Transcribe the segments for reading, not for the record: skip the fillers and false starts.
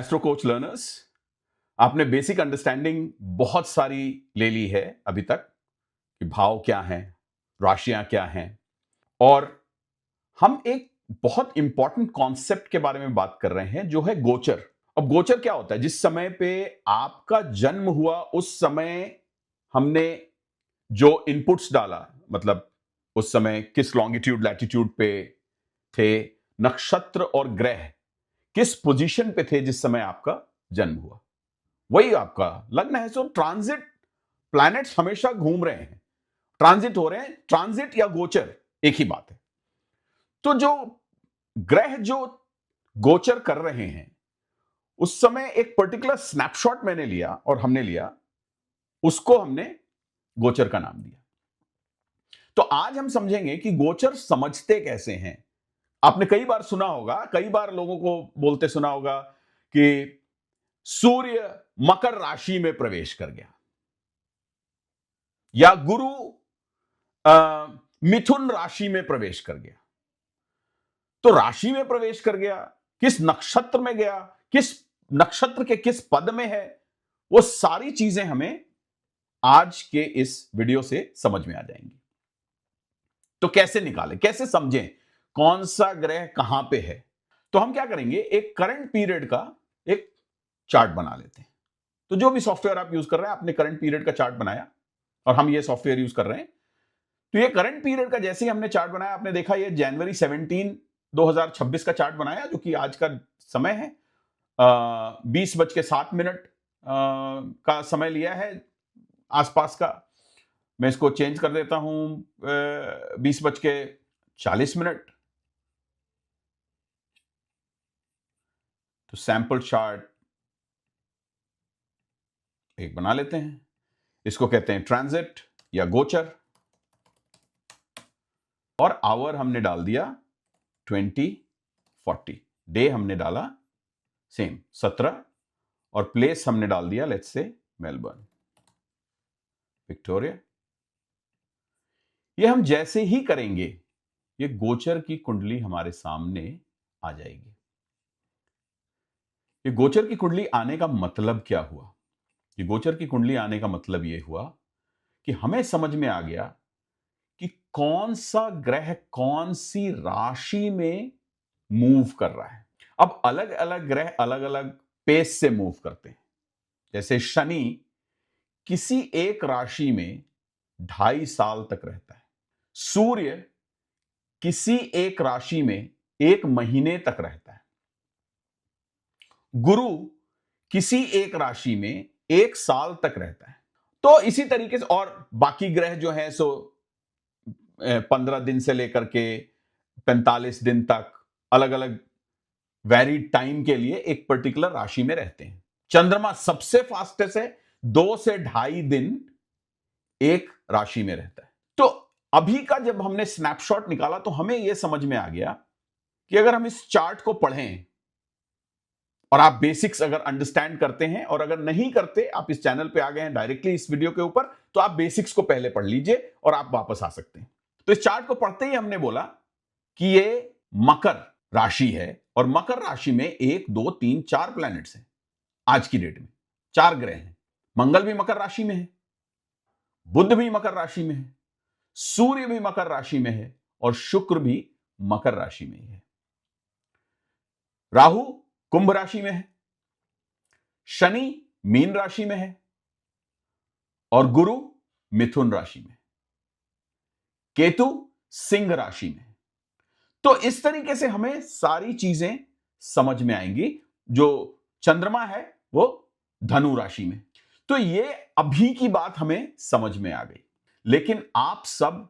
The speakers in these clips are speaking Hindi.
एस्ट्रो कोच लर्नर्स, आपने बेसिक अंडरस्टैंडिंग बहुत सारी ले ली है अभी तक कि भाव क्या हैं, राशियां क्या हैं, और हम एक बहुत इंपॉर्टेंट कॉन्सेप्ट के बारे में बात कर रहे हैं जो है गोचर। अब गोचर क्या होता है? जिस समय पे आपका जन्म हुआ उस समय हमने जो इनपुट्स डाला, मतलब उस समय किस लॉन्गिट्यूड लैटिट्यूड पे थे, नक्षत्र और ग्रह किस पोजीशन पे थे जिस समय आपका जन्म हुआ, वही आपका लग्न है। सो ट्रांजिट प्लैनेट्स हमेशा घूम रहे हैं, ट्रांजिट हो रहे हैं। ट्रांजिट या गोचर एक ही बात है। तो जो ग्रह जो गोचर कर रहे हैं उस समय एक पर्टिकुलर स्नैपशॉट मैंने लिया और हमने लिया, उसको हमने गोचर का नाम दिया। तो आज हम समझेंगे कि गोचर समझते कैसे हैं। आपने कई बार सुना होगा, कई बार लोगों को बोलते सुना होगा कि सूर्य मकर राशि में प्रवेश कर गया, या गुरु मिथुन राशि में प्रवेश कर गया। तो राशि में प्रवेश कर गया, किस नक्षत्र में गया, किस नक्षत्र के किस पद में है, वो सारी चीजें हमें आज के इस वीडियो से समझ में आ जाएंगी। तो कैसे निकालें, कैसे समझें कौन सा ग्रह कहां पे है? तो हम क्या करेंगे, एक करंट पीरियड का एक चार्ट बना लेते हैं। तो जो भी सॉफ्टवेयर आप यूज कर रहे हैं, आपने करंट पीरियड का चार्ट बनाया और हम ये सॉफ्टवेयर यूज कर रहे हैं। तो ये करंट पीरियड का जैसे ही हमने चार्ट बनाया, आपने देखा ये जनवरी 17 2026 का चार्ट बनाया, जो कि आज का समय है। 20:07 का समय लिया है आसपास का। मैं इसको चेंज कर देता हूं 20:40। तो सैंपल चार्ट एक बना लेते हैं, इसको कहते हैं ट्रांजिट या गोचर, और आवर हमने डाल दिया 2040, डे हमने डाला सेम 17, और प्लेस हमने डाल दिया लेट्स से मेलबर्न, विक्टोरिया। ये हम जैसे ही करेंगे ये गोचर की कुंडली हमारे सामने आ जाएगी। ये गोचर की कुंडली आने का मतलब क्या हुआ? ये गोचर की कुंडली आने का मतलब ये हुआ कि हमें समझ में आ गया कि कौन सा ग्रह कौन सी राशि में मूव कर रहा है। अब अलग अलग ग्रह अलग अलग पेस से मूव करते हैं। जैसे शनि किसी एक राशि में 2.5 साल तक रहता है, सूर्य किसी एक राशि में 1 महीने तक रहता है, गुरु किसी एक राशि में 1 साल तक रहता है। तो इसी तरीके से और बाकी ग्रह जो है सो 15 दिन से लेकर के 45 दिन तक अलग अलग वैरिड टाइम के लिए एक पर्टिकुलर राशि में रहते हैं। चंद्रमा सबसे फास्टेस्ट है, 2 से 2.5 दिन एक राशि में रहता है। तो अभी का जब हमने स्नैपशॉट निकाला तो हमें यह समझ में आ गया कि अगर हम इस चार्ट को पढ़ें और आप बेसिक्स अगर अंडरस्टैंड करते हैं, और अगर नहीं करते, आप इस चैनल पे आ गए हैं डायरेक्टली इस वीडियो के ऊपर, तो आप बेसिक्स को पहले पढ़ लीजिए और आप वापस आ सकते हैं। तो इस चार्ट को पढ़ते ही हमने बोला कि ये मकर राशि है, और मकर राशि में 1 2 3 4 प्लैनेट्स हैं। आज की डेट में 4 ग्रह हैं। मंगल भी मकर राशि में है, बुध भी मकर राशि में है, सूर्य भी मकर राशि में है, और शुक्र भी मकर राशि में ही है। राहु कुंभ राशि में है, शनि मीन राशि में है, और गुरु मिथुन राशि में, केतु सिंह राशि में। तो इस तरीके से हमें सारी चीजें समझ में आएंगी। जो चंद्रमा है वो धनु राशि में। तो ये अभी की बात हमें समझ में आ गई, लेकिन आप सब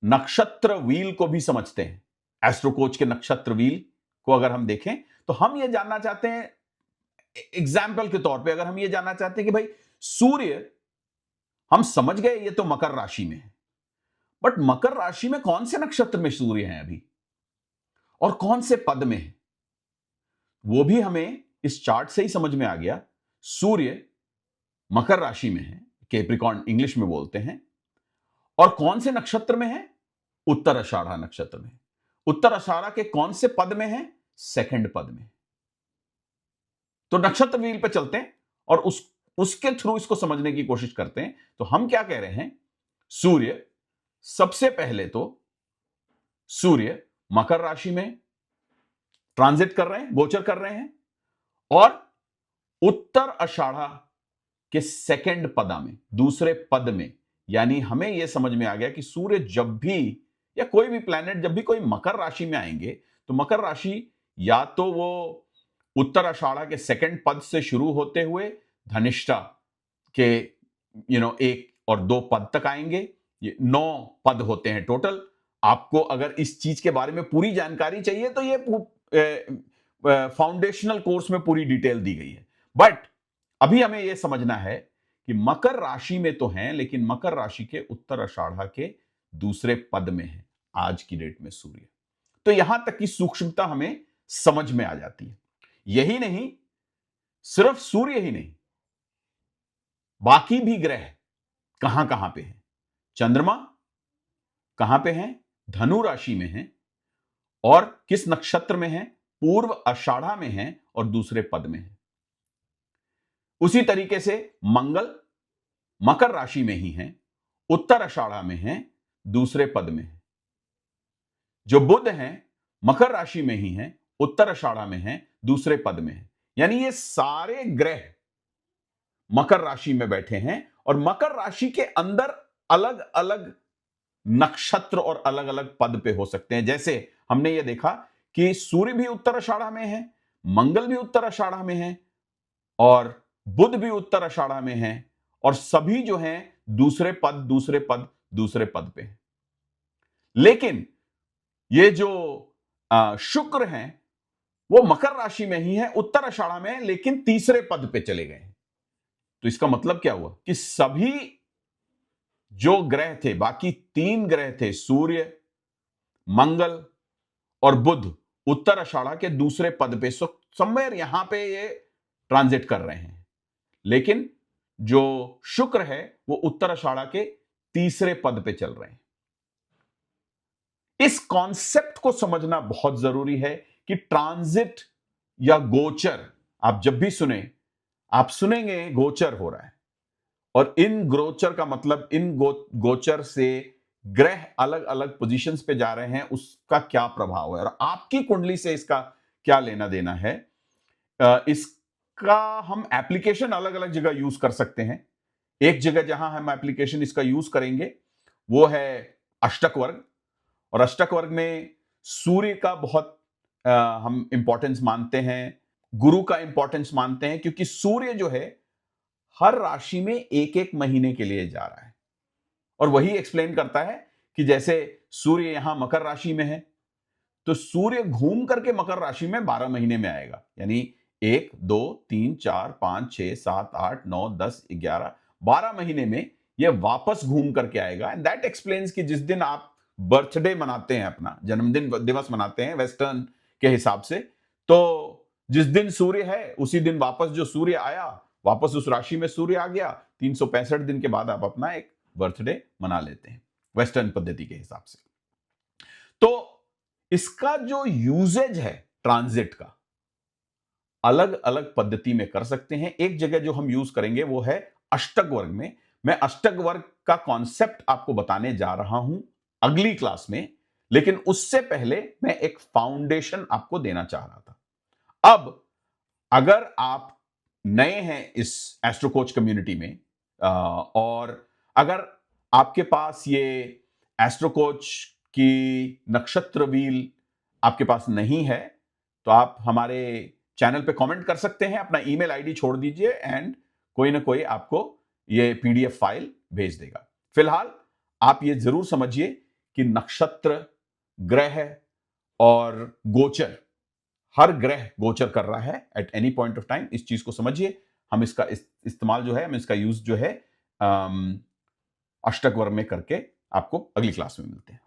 नक्षत्र व्हील को भी समझते हैं। एस्ट्रो कोच के नक्षत्र व्हील को अगर हम देखें तो हम ये जानना चाहते हैं, एग्जाम्पल के तौर पे अगर हम ये जानना चाहते हैं कि भाई सूर्य, हम समझ गए ये तो मकर राशि में है, बट मकर राशि में कौन से नक्षत्र में सूर्य है अभी और कौन से पद में है, वो भी हमें इस चार्ट से ही समझ में आ गया। सूर्य मकर राशि में है, कैप्रिकॉर्न इंग्लिश में बोलते हैं, और कौन से नक्षत्र में है? उत्तर आषाढ़ा नक्षत्र में। उत्तर आषाढ़ा के कौन से पद में है? सेकंड पद में। तो नक्षत्र व्हील पे चलते हैं और उसके थ्रू इसको समझने की कोशिश करते हैं। तो हम क्या कह रहे हैं, सूर्य, सबसे पहले तो सूर्य मकर राशि में ट्रांजिट कर रहे हैं, गोचर कर रहे हैं, और उत्तर आषाढ़ा के सेकंड पदा में, दूसरे पद में, यानी हमें यह समझ में आ गया कि सूर्य जब भी, या कोई भी प्लैनेट जब भी कोई मकर राशि में आएंगे, तो मकर राशि या तो वो उत्तर आषाढ़ा के सेकंड पद से शुरू होते हुए धनिष्ठा के 1 और 2 पद तक आएंगे। ये 9 पद होते हैं टोटल। आपको अगर इस चीज के बारे में पूरी जानकारी चाहिए तो ये फाउंडेशनल कोर्स में पूरी डिटेल दी गई है। बट अभी हमें यह समझना है कि मकर राशि में तो हैं, लेकिन मकर राशि के उत्तर आषाढ़ा के दूसरे पद में है आज की डेट में सूर्य। तो यहां तक की सूक्ष्मता हमें समझ में आ जाती है। यही नहीं, सिर्फ सूर्य ही नहीं, बाकी भी ग्रह कहां कहां पे हैं। चंद्रमा कहां पे हैं? धनु राशि में हैं, और किस नक्षत्र में हैं? पूर्व आषाढ़ा में हैं और दूसरे पद में हैं। उसी तरीके से मंगल मकर राशि में ही हैं, उत्तर आषाढ़ा में हैं, दूसरे पद में हैं। जो बुध हैं मकर राशि में ही हैं, उत्तर आषाढ़ा में हैं, दूसरे पद में हैं। यानी ये सारे ग्रह मकर राशि में बैठे हैं, और मकर राशि के अंदर अलग अलग नक्षत्र और अलग अलग पद पे हो सकते हैं। जैसे हमने ये देखा कि सूर्य भी उत्तर आषाढ़ा में है, मंगल भी उत्तर आषाढ़ा में है, और बुध भी उत्तर आषाढ़ा में है, और सभी जो हैं दूसरे पद दूसरे पद दूसरे पद पे हैं। लेकिन ये जो शुक्र हैं वो मकर राशि में ही है, उत्तर आषाढ़ा में है, लेकिन तीसरे पद पे चले गए हैं। तो इसका मतलब क्या हुआ कि सभी जो ग्रह थे, बाकी 3 ग्रह थे, सूर्य, मंगल और बुध, उत्तर आषाढ़ा के दूसरे पद पे, समवेयर यहां पे ये ट्रांजिट कर रहे हैं। लेकिन जो शुक्र है वो उत्तर आषाढ़ा के तीसरे पद पे चल रहे हैं। इस कॉन्सेप्ट को समझना बहुत जरूरी है कि ट्रांजिट या गोचर, आप जब भी सुने, आप सुनेंगे गोचर हो रहा है, और इन गोचर का मतलब इन गोचर से ग्रह अलग अलग पोजीशंस पे जा रहे हैं, उसका क्या प्रभाव है और आपकी कुंडली से इसका क्या लेना देना है। इसका हम एप्लीकेशन अलग अलग जगह यूज कर सकते हैं। एक जगह जहां हम एप्लीकेशन इसका यूज करेंगे वो है अष्टक वर्ग, और अष्टक वर्ग में सूर्य का बहुत हम इंपॉर्टेंस मानते हैं, गुरु का इंपॉर्टेंस मानते हैं, क्योंकि सूर्य जो है हर राशि में एक एक महीने के लिए जा रहा है। और वही एक्सप्लेन करता है कि जैसे सूर्य यहां मकर राशि में है, तो सूर्य घूम करके मकर राशि में 12 महीने में आएगा। यानी 1 2 3 4 5 6 7 8 9 10 11 12 महीने में यह वापस घूम करके आएगा। एंड दैट एक्सप्लेन्स कि जिस दिन आप बर्थडे मनाते हैं, अपना जन्मदिन दिवस मनाते हैं वेस्टर्न के हिसाब से, तो जिस दिन सूर्य है उसी दिन वापस जो सूर्य आया, वापस उस राशि में सूर्य आ गया, 365 दिन के बाद आप अपना एक बर्थडे मना लेते हैं वेस्टर्न पद्धति के हिसाब से। तो इसका जो यूजेज है ट्रांजिट का, अलग अलग पद्धति में कर सकते हैं। एक जगह जो हम यूज करेंगे वो है अष्टक वर्ग में। मैं अष्टक वर्ग का कॉन्सेप्ट आपको बताने जा रहा हूं अगली क्लास में, लेकिन उससे पहले मैं एक फाउंडेशन आपको देना चाह रहा था। अब अगर आप नए हैं इस एस्ट्रो कोच कम्युनिटी में, और अगर आपके पास ये एस्ट्रो कोच की नक्षत्र व्हील आपके पास नहीं है, तो आप हमारे चैनल पे कमेंट कर सकते हैं, अपना ईमेल आईडी छोड़ दीजिए, एंड कोई ना कोई आपको ये पीडीएफ फाइल भेज देगा। फिलहाल आप ये जरूर समझिए कि नक्षत्र, ग्रह और गोचर, हर ग्रह गोचर कर रहा है at any point of time. इस चीज को समझिए। हम इसका इस्तेमाल जो है, हम इसका यूज जो है अष्टक वर्ग में करके आपको अगली क्लास में मिलते हैं।